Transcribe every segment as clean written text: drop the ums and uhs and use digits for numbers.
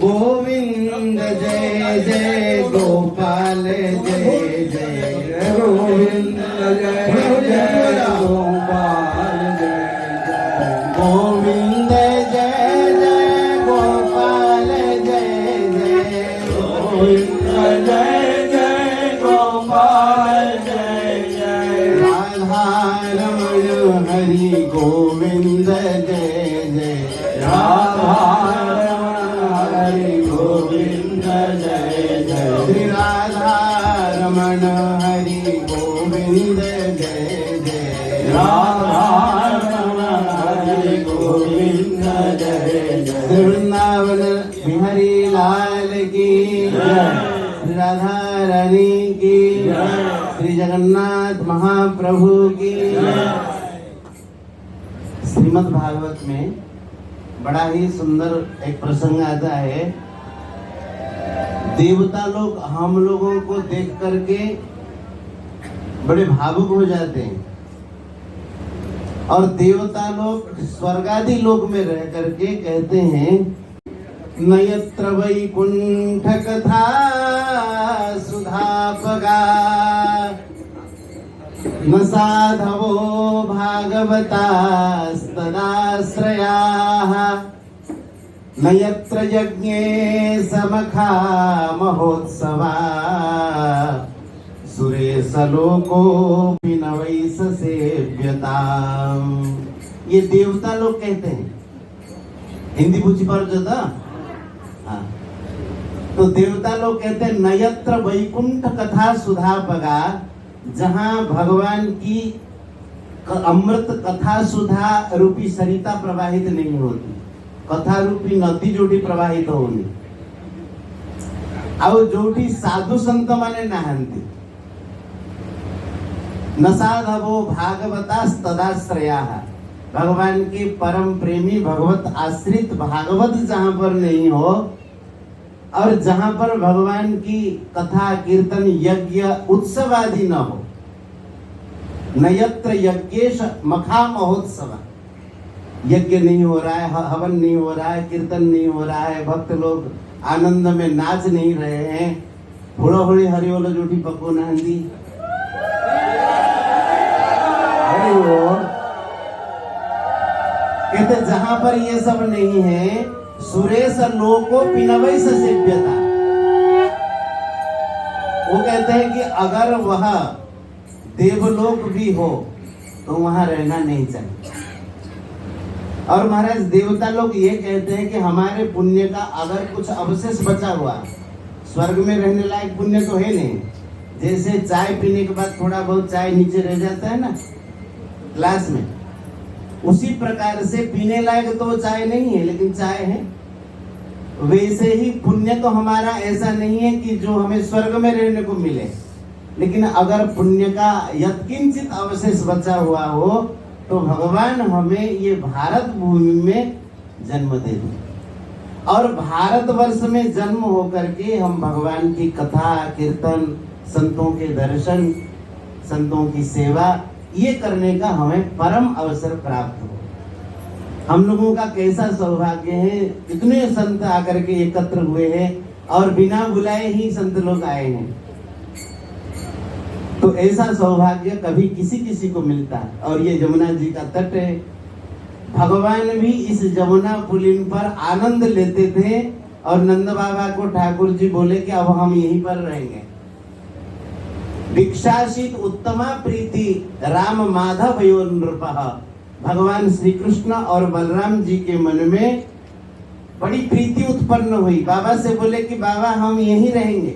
गोविंद जय जय गोपाल जय जय गोविंद जय जय गोपाल जय जय गोविंद जय जय गोपाल जय जय गोविंद जय जय गोपाल जय जय राधा रमण हरि गोविंद जय जय राधा श्री राधा रमण हरि गोविंद जय जय राधा रमण हरि गोविंद जय जय वृंदावन बिहारी लाल की जय राधा रानी की श्री जगन्नाथ महाप्रभु की श्रीमद् भागवत में बड़ा ही सुंदर एक प्रसंग आता है। देवता लोग हम लोगों को देख करके बड़े भावुक हो जाते हैं और देवता लोग स्वर्गादि लोक में रह करके कहते हैं नयत्र वैकुंठ कथा सुधापगा न साधवो भागवता तदाश्रयाः न यत्र यज्ञे समखा महोत्सवा सुरेश लोको न वैस सेव्यताम। ये देवता लोग कहते हैं। हिंदी बुझी पर जो था हाँ। तो देवता लोग कहते हैं नयत्र वैकुंठ कथा सुधापगा, जहां भगवान की अमृत कथा सुधा रूपी सरिता प्रवाहित नहीं होती, कथा रूपी नदी जोटी प्रवाहित होनी आउ जोटी साधु संत माने नहांती न साधवो भागवता तदाश्रया। भगवान के परम प्रेमी भगवत आश्रित भागवत जहां पर नहीं हो और जहां पर भगवान की कथा कीर्तन यज्ञ उत्सव आदि न हो, नयत्र यज्ञेश मखा महोत्सव, यज्ञ नहीं हो रहा है, हवन नहीं हो रहा है, कीर्तन नहीं हो रहा है, भक्त लोग आनंद में नाच नहीं रहे हैं, हुड़ा हुड़ी हरिओल जोटी पको नहंदी कहते जहां पर ये सब नहीं है सुरेश लोको पिनवै सेव्यता। वो कहते हैं कि अगर वह देवलोक भी हो तो वहां रहना नहीं चाहिए। और महाराज देवता लोग ये कहते हैं कि हमारे पुण्य का अगर कुछ अवशेष बचा हुआ, स्वर्ग में रहने लायक पुण्य तो है नहीं, जैसे चाय पीने के बाद थोड़ा बहुत चाय नीचे रह जाता है ना ग्लास में, उसी प्रकार से पीने लायक तो वो चाय नहीं है लेकिन चाय है। वैसे ही पुण्य तो हमारा ऐसा नहीं है कि जो हमें स्वर्ग में रहने को मिले, लेकिन अगर पुण्य का यत्किंचित अवशेष बचा हुआ हो तो भगवान हमें ये भारत भूमि में जन्म दे दे और भारतवर्ष में जन्म होकर के हम भगवान की कथा कीर्तन, संतों के दर्शन, संतों की सेवा ये करने का हमें परम अवसर प्राप्त हो। हम लोगों का कैसा सौभाग्य है, इतने संत आकर के एकत्र हुए हैं और बिना बुलाए ही संत लोग आए हैं। तो ऐसा सौभाग्य कभी किसी किसी को मिलता है। और ये जमुना जी का तट है, भगवान भी इस जमुना पुलिन पर आनंद लेते थे और नंद बाबा को ठाकुर जी बोले कि अब हम यहीं पर रहेंगे। भिक्षाशित उत्तमा प्रीति राम माधव यो नृपः। भगवान श्री कृष्ण और बलराम जी के मन में बड़ी प्रीति उत्पन्न हुई। बाबा से बोले कि बाबा हम यहीं रहेंगे।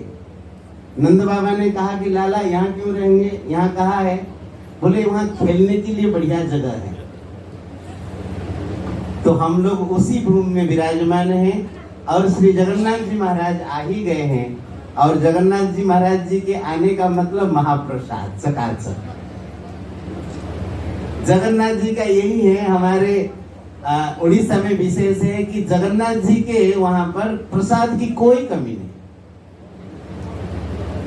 नंद बाबा ने कहा कि लाला यहाँ क्यों रहेंगे, यहाँ कहाँ है? बोले वहाँ खेलने के लिए बढ़िया जगह है। तो हम लोग उसी भूमि में विराजमान हैं और श्री जगन्नाथ जी महाराज आ ही गए हैं। और जगन्नाथ जी महाराज जी के आने का मतलब महाप्रसाद चकाचक। जगन्नाथ जी का यही है, हमारे उड़ीसा में विशेष है कि जगन्नाथ जी के वहां पर प्रसाद की कोई कमी नहीं।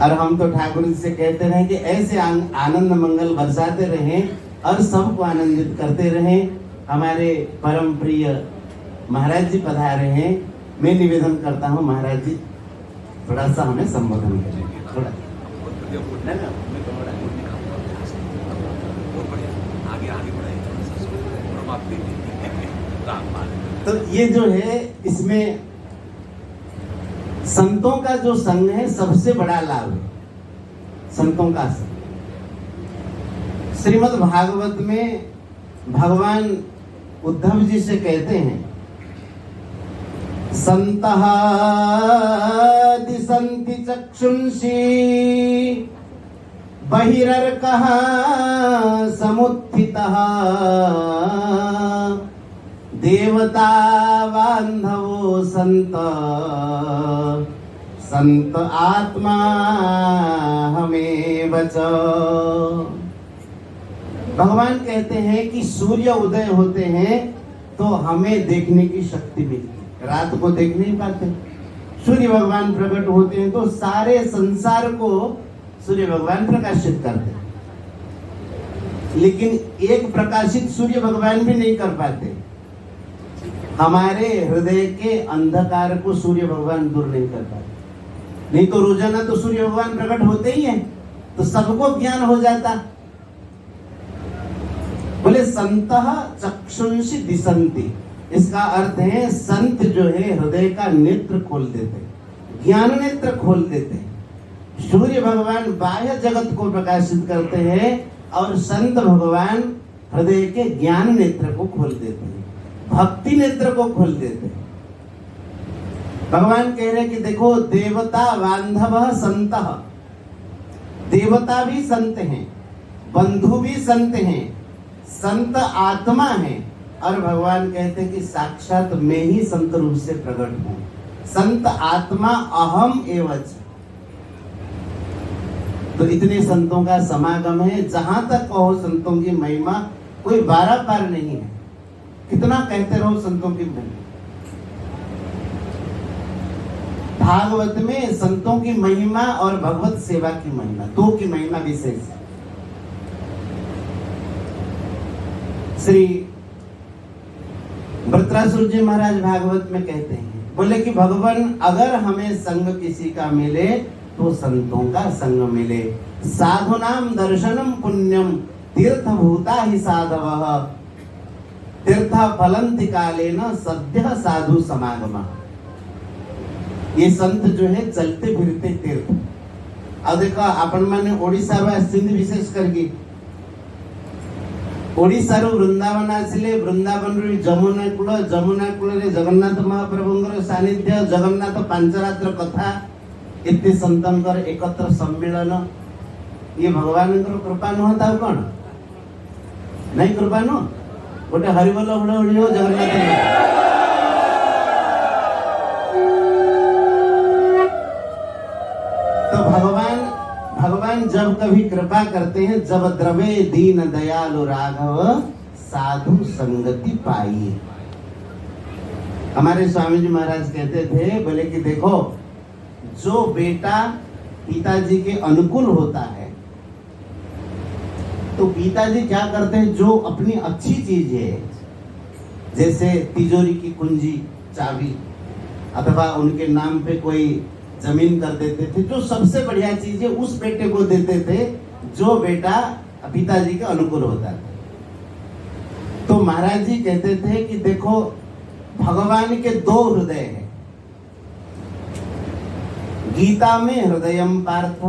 और हम तो ठाकुर जी से कहते रहे कि ऐसे आनंद मंगल बरसाते रहें और सबको आनंदित करते रहें। हमारे परम प्रिय महाराज जी पधारे हैं मैं निवेदन करता हूँ महाराज जी थोड़ा सा हमें संबोधन करें। थोड़ा तो ये जो है इसमें संतों का जो संग है सबसे बड़ा लाभ है, संतों का संग। श्रीमद् भागवत में भगवान उद्धव जी से कहते हैं संतः दिशन्ति चक्षुंषि बहिरर्कः समुत्थितः देवता बान्धवो संत संत आत्मा हमें बच। भगवान कहते हैं कि सूर्य उदय होते हैं तो हमें देखने की शक्ति मिलती है, रात को देख नहीं पाते। सूर्य भगवान प्रकट होते हैं तो सारे संसार को सूर्य भगवान प्रकाशित करते हैं, लेकिन एक प्रकाशित सूर्य भगवान भी नहीं कर पाते। हमारे हृदय के अंधकार को सूर्य भगवान दूर नहीं कर पाते। नहीं तो रोजाना तो सूर्य भगवान प्रकट होते ही हैं, तो सबको ज्ञान हो जाता। बोले संतः चक्षुंषि दिशन्ति, इसका अर्थ है संत जो है हृदय का नेत्र खोल देते, ज्ञान नेत्र खोल देते। सूर्य भगवान बाह्य जगत को प्रकाशित करते हैं और संत भगवान हृदय के ज्ञान नेत्र को खोल देते हैं, भक्ति नेत्र को खोल देते हैं। भगवान कह रहे कि देखो देवता बांधव संतः, देवता भी संत हैं, बंधु भी संत हैं, संत आत्मा है। और भगवान कहते हैं कि साक्षात मैं ही संत रूप से प्रकट हूं, संत आत्मा अहम एवच। तो इतने संतों का समागम है, जहां तक कहो संतों की महिमा कोई बारा पार नहीं है। कितना कहते रहो संतों की महिमा। भागवत में संतों की महिमा और भगवत सेवा की महिमा, दो की महिमा विशेष है। श्री वृत्रासुर जी महाराज भागवत में कहते हैं, बोले कि भगवान अगर हमें संग किसी का मिले तो संतों का संग मिले। साधुनाम दर्शनम पुण्यम तीर्थ भूता ही साधवः तीर्थ फलंति कालेन सद्यः साधु समागम। ये संत जो है चलते फिरते तीर्थ। अब देखो आपण माने ओडिशा रो सिंध विशेष करके ओडिशा रो वृंदावन आसिले, वृंदावन रो जमुना कूल रे जगन्नाथ महाप्रभुंकर सानिध्य, जगन्नाथ पांचरात्र कथा, एते संतंकर एकत्र सम्मिलन, ये भगवानଙ୍କର कृपा नुह ता कोन नहीं कृपा नु गोटे हरिबोल हुड़हुड़ी हो जगन्नाथ। तो भगवान जब कभी कृपा करते हैं, जब द्रवे दीन दयालु राघव साधु संगति पाई। हमारे स्वामी जी महाराज कहते थे, बोले कि देखो जो बेटा पिताजी के अनुकूल होता है तो पिताजी क्या करते हैं, जो अपनी अच्छी चीज है जैसे तिजोरी की कुंजी चाबी अथवा उनके नाम पे कोई जमीन कर देते थे, जो सबसे बढ़िया चीज है उस बेटे को देते थे जो बेटा पिताजी के अनुकूल होता था। तो महाराज जी कहते थे कि देखो भगवान के दो हृदय हैं। गीता में हृदयम पार्थ,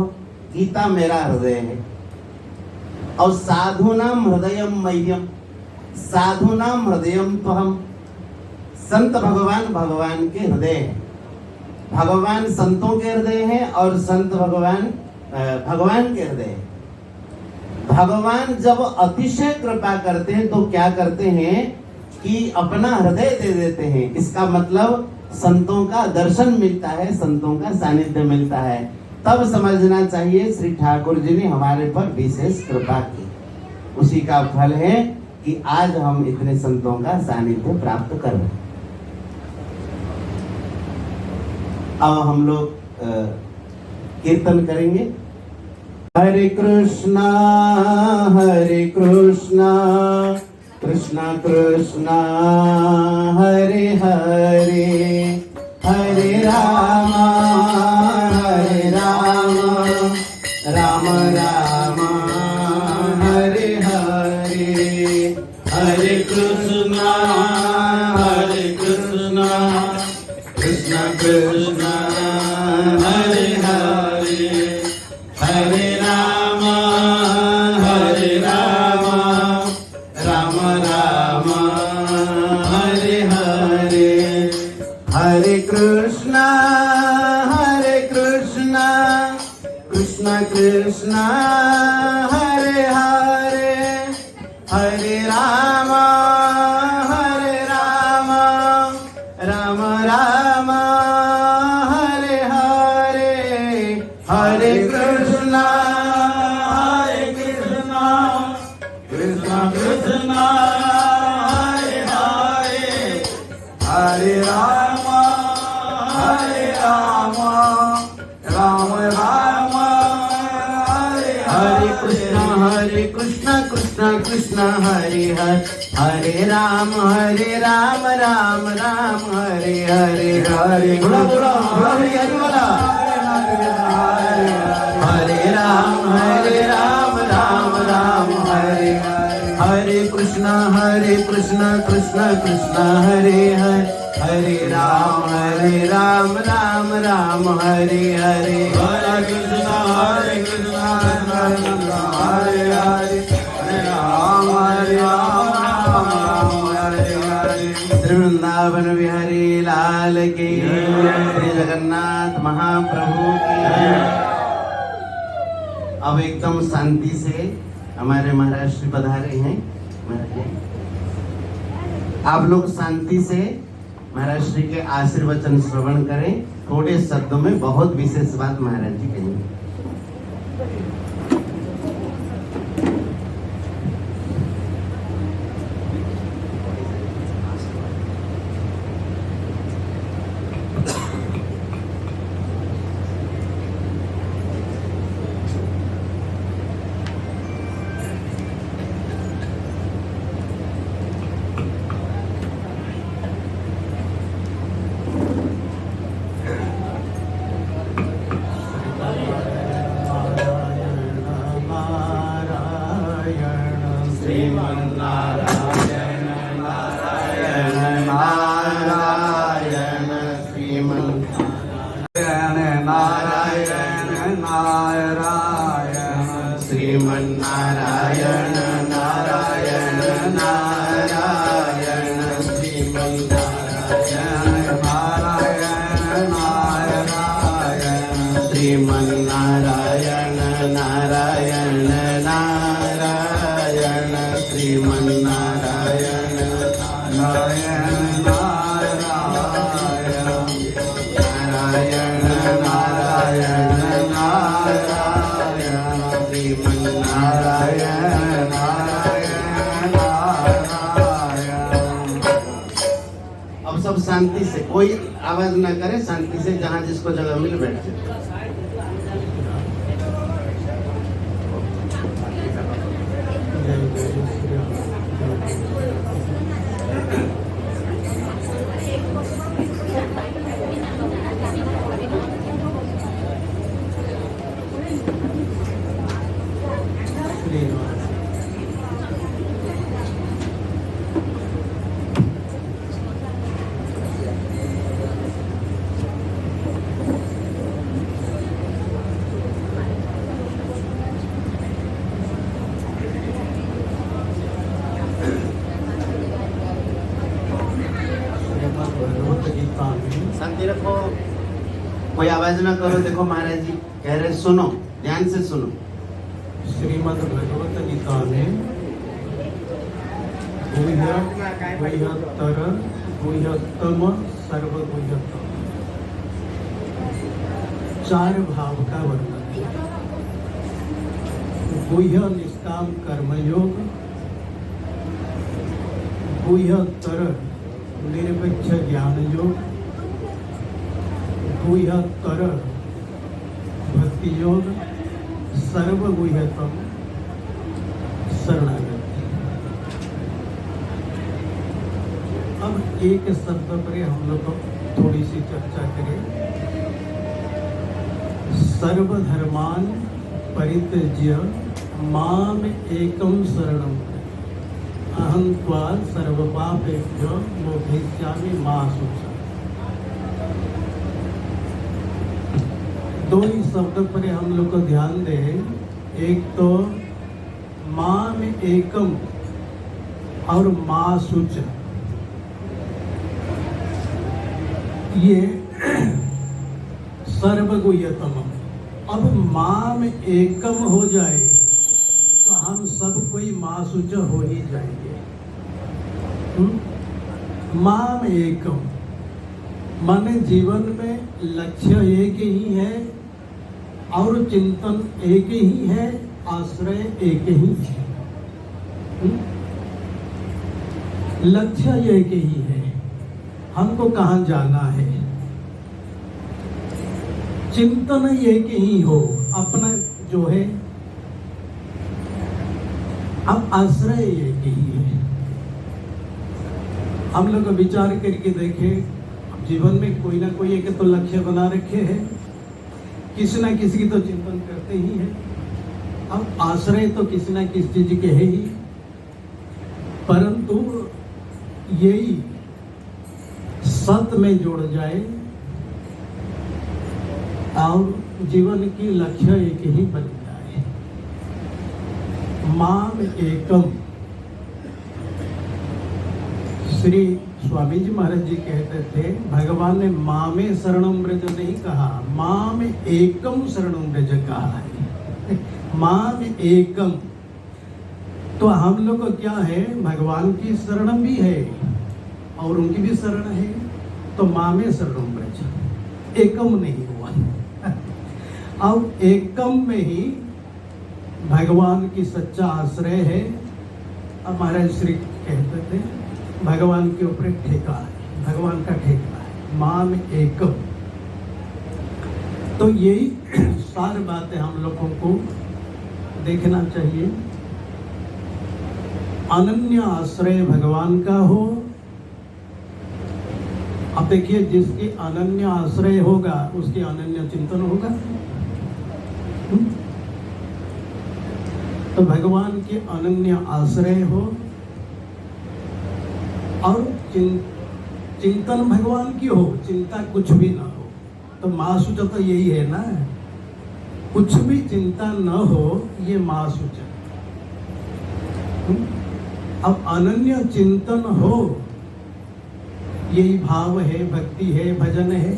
गीता मेरा हृदय है, और साधुनाम हृदयम मह्यम, साधुनाम हृदयम त्वहम। संत भगवान के हृदय है। भगवान संतों के हृदय है और संत भगवान के हृदय है। भगवान जब अतिशय कृपा करते हैं तो क्या करते हैं कि अपना हृदय दे देते हैं। इसका मतलब संतों का दर्शन मिलता है, संतों का सानिध्य मिलता है। तब समझना चाहिए श्री ठाकुर जी ने हमारे पर विशेष कृपा की। उसी का फल है कि आज हम इतने संतों का सानिध्य प्राप्त कर रहे हैं। अब हम लोग कीर्तन करेंगे। हरे कृष्णा कृष्णा कृष्णा हरे हरे, हरे राम राम राम हरे हरे, हरे कृष्णा कृष्ण कृष्ण हरे हरे, हरे राम राम राम हरे हरे, हरे कृष्णा कृष्ण कृष्ण हरे हरे, हरे राम राम राम हरे हरे, हरे कृष्णा कृष्ण कृष्ण हरे हरे, हरे राम राम राम हरे कृष्ण कृष्ण कृष्ण हरे हरे, हरे राम राम राम हरे हरे, हरे बोला बोला बोला हरे बोला, हरे राम राम राम हरे हरे, हरे कृष्ण कृष्ण कृष्ण हरे हरे, हरे राम राम राम हरे हरे, हरे कृष्ण हरे हरे, हरे राम हरे हरे। श्री वृंदावन बिहारी लाल की, श्री जगन्नाथ महाप्रभु की। अब एकदम शांति से हमारे महाराज श्री पधारे हैं। महाराज जी, आप लोग शांति से महाराज श्री के आशीर्वचन श्रवण करें। थोड़े शब्दों में बहुत विशेष बात महाराज जी कहेंगे। श्रीमन्नारायण नारायण नारायण, श्रीमन्नारायण श्रीमन्नारायण नारायण नारायण, श्रीमन्नारायण नारायण नारायण नारायण नारायण, श्रीमन्नारायण नारायण नारायण। अब सब शांति से, कोई आवाज ना करे, शांति से जहाँ जिसको जगह मिल बैठ जाए। शांति रखो, कोई आवाज ना करो। देखो महाराज जी कह रहे, सुनो, ध्यान से सुनो। श्रीमद् भगवत गीता में गुह्यतर गुह्यतम सर्वगुह्यतम 4 भाव का वर्णन है। गुह्य निष्काम कर्मयोग, गुह्यतर निरपेक्ष ज्ञान योग, गुह्यतर भक्ति योग, सर्वगुह्यतम शरणागति। अब एक शब्द पर हम लोग थोड़ी सी चर्चा करें। सर्वधर्मान परित्यज्य माम एकम शरणम अहं त्वा सर्वपापेभ्यो मोक्षयिष्यामि मा शुचः। दो ही शब्द पर हम लोग को ध्यान दें। एक तो माम एकम और मा शुचः, ये सर्वगुह्यतम। अब माम एकम हो जाए तो हम सब कोई मासूच हो ही जाएंगे। माम एकम माने जीवन में लक्ष्य एक ही है और चिंतन एक ही है, आश्रय एक ही है। लक्ष्य एक ही है, हमको कहाँ जाना है। चिंतन एक ही हो अपना जो है, अब आश्रय एक ही है। हम लोग विचार करके देखें, जीवन में कोई ना कोई एक तो लक्ष्य बना रखे हैं, किसी ना किसी की तो चिंतन करते ही है। अब आश्रय तो किसी ना किसी चीज के है ही, परंतु यही सत्य में जुड़ जाए और जीवन की लक्ष्य एक ही बन जाए। माम एकम, श्री स्वामी जी महाराज जी कहते थे, भगवान ने मामे शरणम ब्रज नहीं कहा, माम एकम शरणम ब्रज कहा है। माम एकम तो हम लोग को क्या है, भगवान की शरण भी है और उनकी भी शरण है, तो मामे शरणम ब्रज, एकम नहीं हुआ। अब एकम में ही भगवान की सच्चा आश्रय है। अब महाराज श्री कहते थे, भगवान के ऊपर ठेका है, भगवान का ठेका है, माम एकम। तो यही सारी बातें हम लोगों को देखना चाहिए। अनन्य आश्रय भगवान का हो। अब देखिए, जिसकी अनन्य आश्रय होगा उसके अनन्य चिंतन होगा। तो भगवान के अनन्य आश्रय हो और चिंतन भगवान की हो, चिंता कुछ भी ना हो। तो मासूच तो यही है ना, कुछ भी चिंता न हो, ये मासूच। अब अनन्य चिंतन हो, यही भाव है, भक्ति है, भजन है।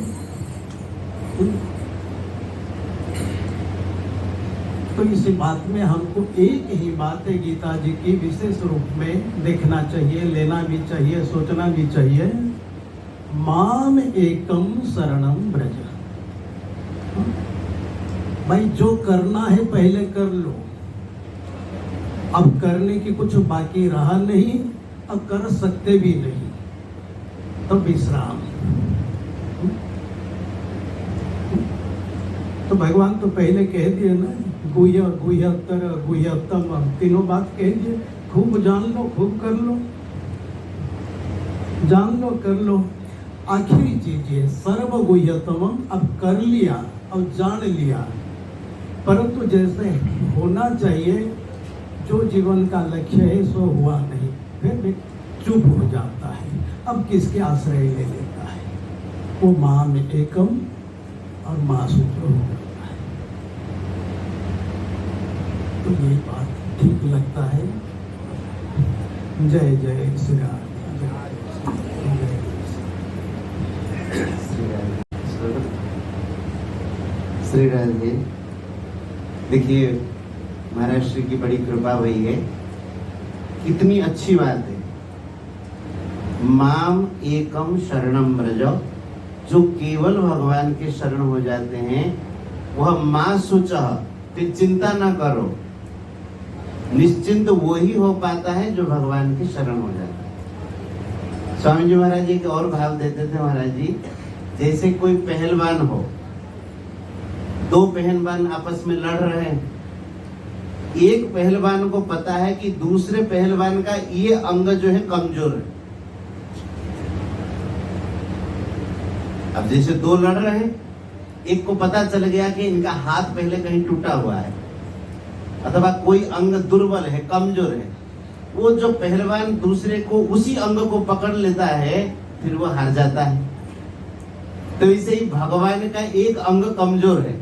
तो इसी बात में हमको एक ही बात है गीता जी की विशेष रूप में देखना चाहिए, लेना भी चाहिए, सोचना भी चाहिए। माम एकम शरणम ब्रज। भाई जो करना है पहले कर लो, अब करने की कुछ बाकी रहा नहीं, अब कर सकते भी नहीं, तो विश्राम। तो भगवान तो पहले कह दिए ना, गुह्य गुह्यतर गुह्यतम, तीनों बात कह दिए। खूब जान लो, खूब कर लो, जान लो, कर लो। आखिरी चीज है सर्व गुह्यतम। अब कर लिया, अब जान लिया, परंतु जैसे होना चाहिए, जो जीवन का लक्ष्य है सो हुआ नहीं, फिर चुप हो जाता है। अब किसके आश्रय ले लेता है, वो माम एकम और मासूत्र हो जाता है। तो ये बात ठीक लगता है। जय जय श्री राम। श्री राम जी, देखिए महाराज श्री की बड़ी कृपा हुई है, कितनी अच्छी बात है। माम एकम शरणम ब्रज, जो केवल भगवान के शरण हो जाते हैं, वह मां सुच, फिर चिंता ना करो। निश्चिंत वही हो पाता है जो भगवान के शरण हो जाता है। स्वामी जी महाराज जी एक और भाव देते थे महाराज जी, जैसे कोई पहलवान हो, दो पहलवान आपस में लड़ रहे हैं, एक पहलवान को पता है कि दूसरे पहलवान का ये अंग जो है कमजोर है, अब जैसे दो लड़ रहे हैं, एक को पता चल गया कि इनका हाथ पहले कहीं टूटा हुआ है अथवा कोई अंग दुर्बल है, कमजोर है, वो जो पहलवान दूसरे को उसी अंग को पकड़ लेता है फिर वो हार जाता है। तो इसे ही भगवान का एक अंग कमजोर है,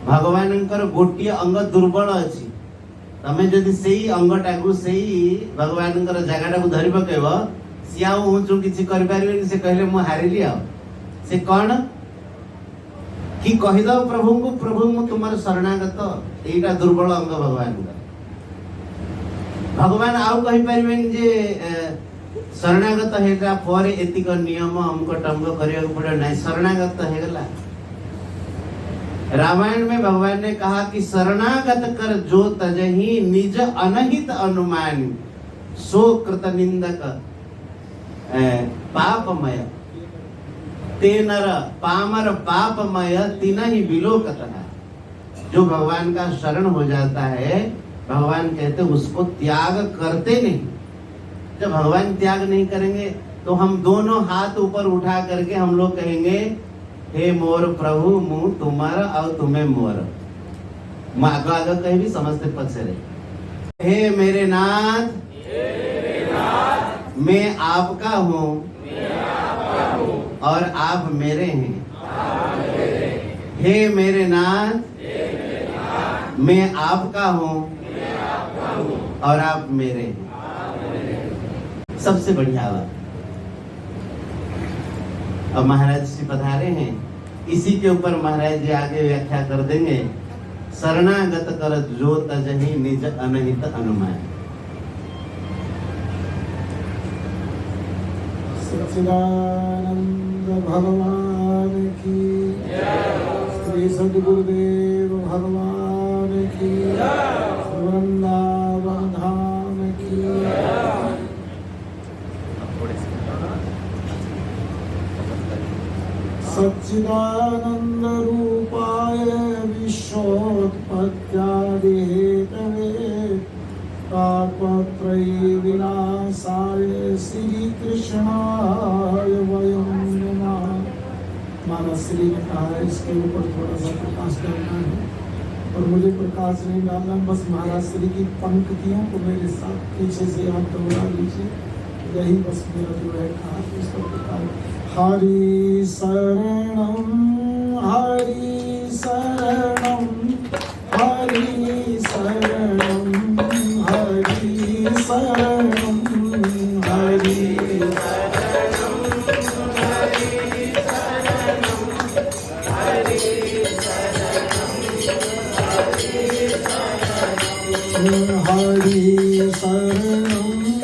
भगवानଙ୍କର ଗୋଟିଏ ଅଙ୍ଗ ଦୁର୍ବଳ ଅଛି। ତମେ ଯଦି ସେଇ ଅଙ୍ଗଟାକୁ ସେଇ ଭଗବାନଙ୍କର ଜାଗାଟାକୁ ଧରି ପକେଇବ, ସିଏ ଆଉ ଉଁଚୁ କିଛି କରିପାରିବେନି। ସେ କହିଲେ ମୁଁ ହାରିଲି। ଆଉ ସେ କଣ କି କହିଦବ ପ୍ରଭୁଙ୍କୁ, ପ୍ରଭୁ ମୁଁ ତୁମର ଶରଣାଗତ, ଏଇଟା ଦୁର୍ବଳ ଅଙ୍ଗ ଭଗବାନଙ୍କର। ଭଗବାନ ଆଉ କହିପାରିବେନି ଯେ ଶରଣାଗତ ହେଇଗଲା ପରେ ଏତିକ ନିୟମ ଅମକ ଟମକ କରିବାକୁ ପଡିବ, ନାହିଁ, ଶରଣାଗତ ହେଇଗଲା। रामायण में भगवान ने कहा कि शरणागत कर जो तजहि निज अनहित अनुमान, सो कृत निंदक पापमय, ते नर पामर पापमय तिनहि विलोकतः। जो भगवान का शरण हो जाता है, भगवान कहते उसको त्याग करते नहीं। जब भगवान त्याग नहीं करेंगे तो हम दोनों हाथ ऊपर उठा करके हम लोग कहेंगे, हे मोर प्रभु मु तुम्हारा और तुम्हें मोर। आगे आगे कहीं भी समझते पक्षे रहे। हे मेरे नाथ, मैं आपका हूँ और आप मेरे हैं। हे मेरे नाथ, मैं आपका हूँ और आप मेरे हैं। सबसे बढ़िया बात। अब महाराज जी पधारे हैं, इसी के ऊपर महाराज जी आगे व्याख्या कर देंगे। शरणागत कर जो तजहि निज अनहित अनुमान। सच्चिदानंद भगवान की, श्री सद्गुरुदेव भगवान की, वृंदावन धाम की। सच्चिदानंद रूपाय विश्वोत्पत्त्यादि हेतवे, तापत्रयी विनाशाय श्री कृष्णाय वयं नमः। महाराज श्री ने कहा है इसके ऊपर थोड़ा सा प्रकाश करना है, और मुझे प्रकाश नहीं डालना, बस महाराज श्री की पंक्तियों को मेरे साथ पीछे से आप दोहरा लीजिए, यही बस मेरा जो है कहा इसका प्रकार। हरि शरणं हरि शरणं हरि शरणं हरि शरणं हरि हरि शरणं हरि शरणं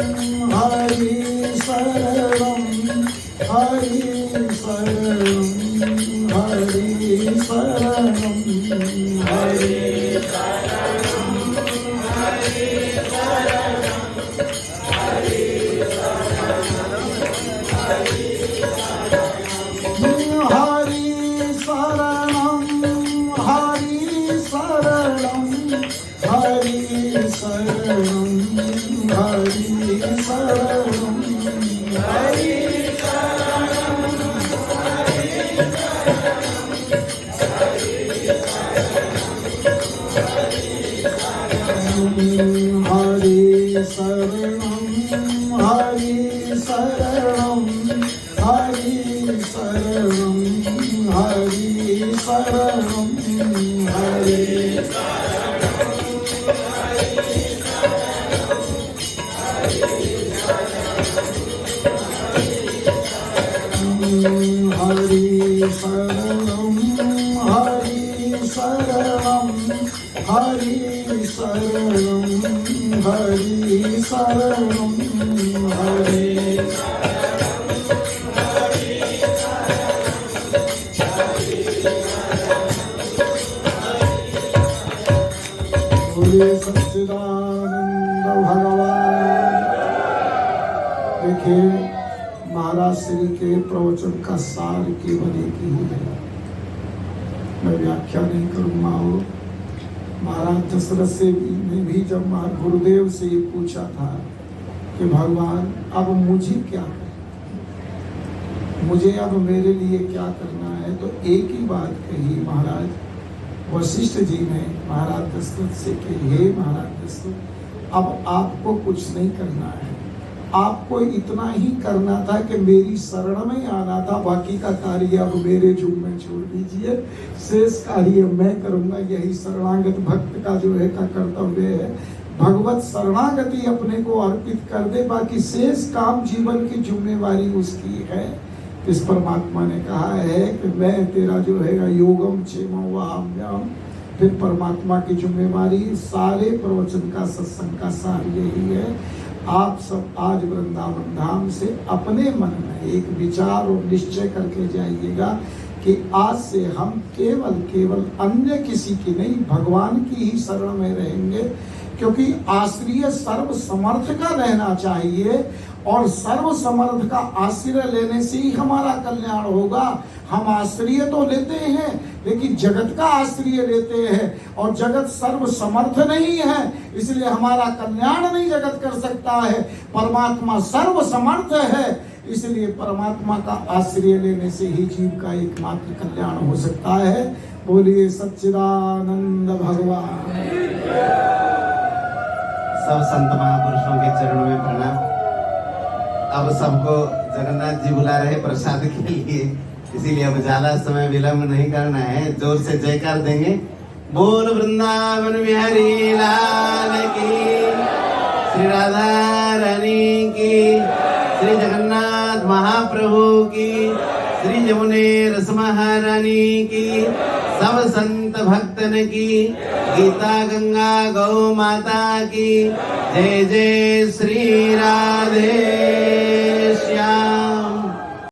हरि शरणं हरि शरणं हरि सच्चिदानंद भगवान। देखिए महाराज श्री के प्रवचन का सार केवल एक ही है, मैं व्याख्या नहीं करूंगा। और महाराज दशरथ से ने भी जब गुरुदेव से ये पूछा था कि भगवान अब मुझे क्या करें, मुझे अब मेरे लिए क्या करना है? तो एक ही बात कही महाराज वशिष्ठ जी ने महाराज दशरथ से कि हे महाराज दशरथ, अब आपको कुछ नहीं करना है, आपको इतना ही करना था कि मेरी शरण में आना था, बाकी का कार्य अब मेरे जुम्मे छोड़ दीजिए, शेष कार्य मैं करूँगा। यही शरणागत भक्त का जो है का कर्तव्य है, भगवत शरणागति अपने को अर्पित कर दे, बाकी शेष काम जीवन की जिम्मेवारी उसकी है। इस परमात्मा ने कहा है कि मैं तेरा जो है योगम क्षेमम वहाम्याम। फिर परमात्मा की जिम्मेवारी सारे प्रवचन का सत्संग का सार यही है, आप सब आज वृंदावन धाम से अपने मन में एक विचार और निश्चय करके जाइएगा कि आज से हम केवल अन्य किसी की नहीं, भगवान की ही शरण में रहेंगे, क्योंकि आश्रय सर्व समर्थ का रहना चाहिए और सर्व समर्थ का आश्रय लेने से ही हमारा कल्याण होगा। हम आश्रय तो लेते हैं लेकिन जगत का आश्रय लेते हैं और जगत सर्व समर्थ नहीं है, इसलिए हमारा कल्याण नहीं जगत कर सकता है। परमात्मा सर्व समर्थ है, इसलिए परमात्मा का आश्रय लेने से ही जीव का एकमात्र कल्याण हो सकता है। बोलिए सच्चिदानंद भगवान। सब संत महापुरुषों के चरणों में प्रणाम। अब सबको जगन्नाथ जी बुला रहे प्रसाद के लिए, इसीलिए अब ज्यादा समय विलंब नहीं करना है, जोर से जयकार देंगे। बोल वृंदावन बिहारी लाल की, श्री राधा रानी की, श्री जगन्नाथ महाप्रभु की, श्री यमुने रस महारानी की, सब संत भक्तन की, गीता गंगा गौ माता की जय। जय श्री राधे श्याम।